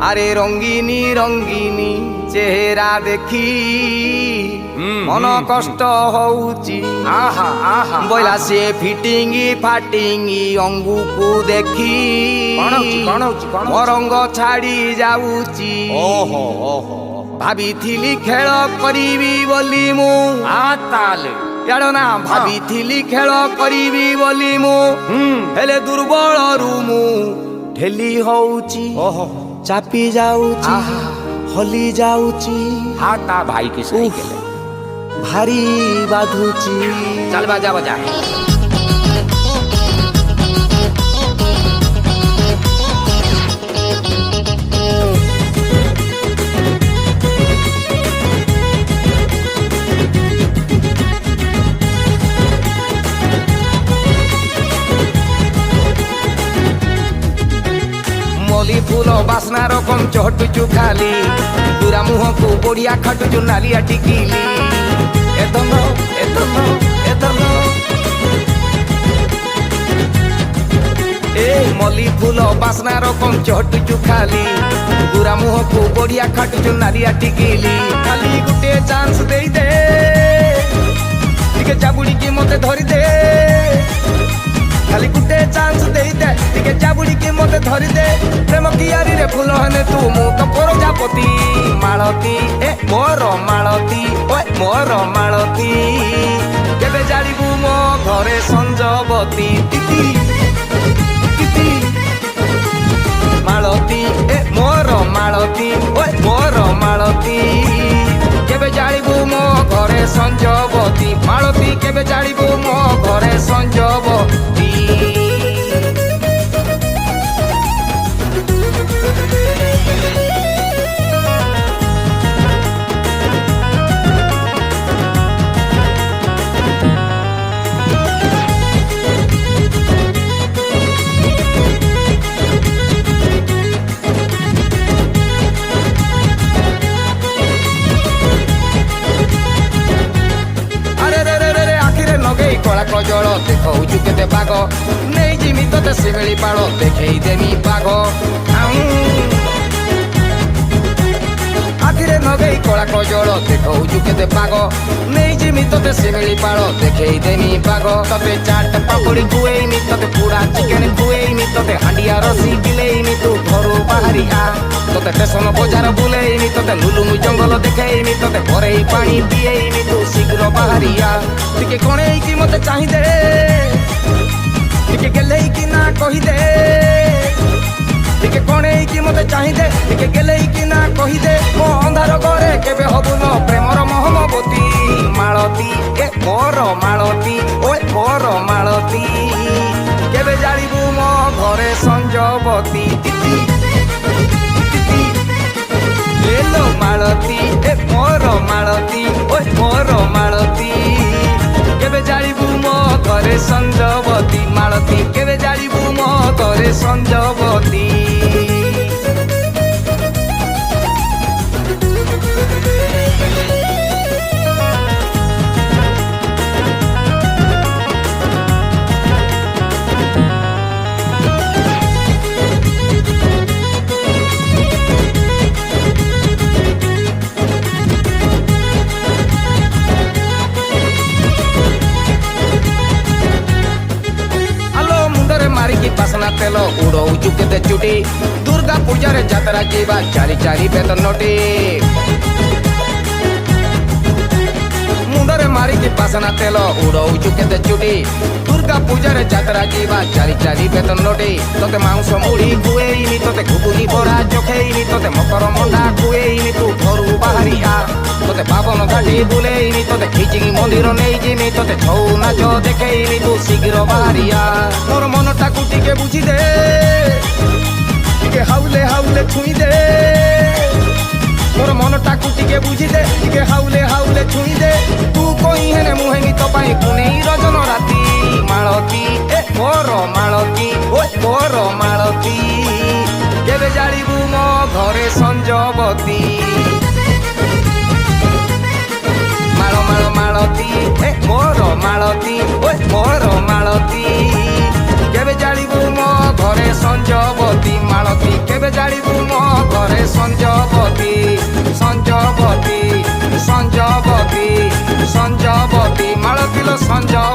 আরে রঙ্গিনী রঙ্গিনী চেহারা দেখি মন কষ্ট হউচি আহা আহা বইলা সে ফিটিঙ্গি ফাটিঙ্গি অঙ্গুকু দেখি কଣ হଉଛି মরঙ্গ ছাড়ি যাউচি ଓହୋ ଓହୋ ভাবিଥିଲି খেল করিবি বলি মু ତାହେଲେ ଜାଣ ନା ଭାବିଥିଲି ଖେଳ କରିବି ବୋଲି ମୁଁ ହେଲେ ଦୁର୍ବଳରୁ ମୁଁ ଢେଲି ହଉଛି ଓହୋ ଚାପି ଯାଉଛି ହଲି ଯାଉଛି हाँ ता भाई की सही गेले ଭାରି ବାଧୁଛି चल बजा बजा মলি ফুল বাসনা রকম চটুচু খালি পুরা মুহকু বড়িয়া খাটুচু নালিয়া টিকিলি এতন এতন এতন এই মলি ফুল বাসনা রকম চটুচু খালি পুরা মুহকু বড়িয়া খাটুচু নালিয়া টিকিলি খালি গুটে চান্স দেই দে টিকে চাবুড়িকি মতে ধরি দে খালি গুটে চান্স দেই দে টিকে চাবুড়িকি মতে ধরি দে প্রেম কিয়ারি রে ফুল হনে তু মু তো প্রজাপতি মালতী এ মোর মালতী ওই মোর মালতী কেবে জানিবু মো ঘরে সঞ্জবতী তিতি তিতি মালতী এ মোর মালতী ওই মোর মালতী কেবে জানিবু মো ঘরে সঞ্জবতী মালতী কেবে জানিবু মো ঘরে সঞ্জবতী কলা কজল দেখৌছু কেতে বাগ নেই জিমি তোতে শিমিଳି পাଳ দেখেই দেমি বাগ আখিরে নগেই কলা কজল দেখৌছু কেতে বাগ নেই জিমি তোতে শিমিଳି পাଳ দেখেই দেমি বাগ তোতে চাট পাপড়ি খুয়েইমি তোতে পুরা চিকেন খুয়েইমি তোতে হাঁডিয়া রসি গিলেইমি তু ঘরু বাহারিয়া তোতে স্টেশন বজার বুলেইমি তোতে লুলুমু জঙ্গল দেখেইমি তোতে ঘরেই পানি পিয়েইমি তু শীঘ্র বাহারিয়া টিকে কণেইকি মতে চাহি দে টিকে গেলেইকি না কহি দে টিকে কণেইকি মতে চাহি দে টিকে গেলেইকি না কহি দে মো ଅନ୍ଧାର ଘରେ କେବେ ହବୁନ ପ୍ରେମର ମହମବତୀ ମାଳତୀ ଏ ମୋର ମାଳତୀ ଓଏ ମୋର ମାଳତୀ କେବେ ଜାଣିବୁ ମୋ ଘରେ ସଞ୍ଜବତୀ ତିତି ତିତି ଏଲୋ ମାଳତୀ ଏ ମୋର ମାଳତୀ ଓଏ ମୋର ମାଳତୀ কেবে জানিবু মো ঘরে সঞ্জবতী মালতী কেবে জানিবু মো ঘরে সঞ্জবতী বাসনা তেল উড়ৌচু কেতে চুটি দুর্গা পূজারে যাত্রা যাইবা চারি চারি বেতন নোটি মুন্ডরে মারিকি বাসনা তেল উড়ৌচু কেতে চুটি দুর্গা পূজারে যাত্রা যাইবা চারি চারি বেতন নোটি তোতে মাংস মুড়ি খুয়েইমি তোতে ঘুগুনি বড়া চোখেইমি তোতে মকর মন্ডা খুয়েইমি তু ঘরু বাহারিয়া তোতে পাবন ঘাটি বুলেইমি তোতে খিচিঙি মন্দির নেইজিমি তোতে ছৌ নাচ দেখেইমি তু শীঘ্র বাহারিয়া মোর মনটাকু টিকে বুঝি দে টিকে হাউলে হাউলে ছুঁই দে মোর মনটাকু টিকে বুঝি দে টিকে হাউলে হাউলে ছুঁই দে তু কই হেনে মুহেমি তো পাই পুনেই রজন রাতি মালতী এ মোর মালতী ওই মোর মালতী কেবে জানিবু মো ঘরে সঞ্জবতী মাল মাল মালতী এ মোর মালতী ওই মোর মালতী কেবে জানিবু মো ঘরে সঞ্জবতী মালতী কেবে জানিবু মো ঘরে ସଞ୍ଜ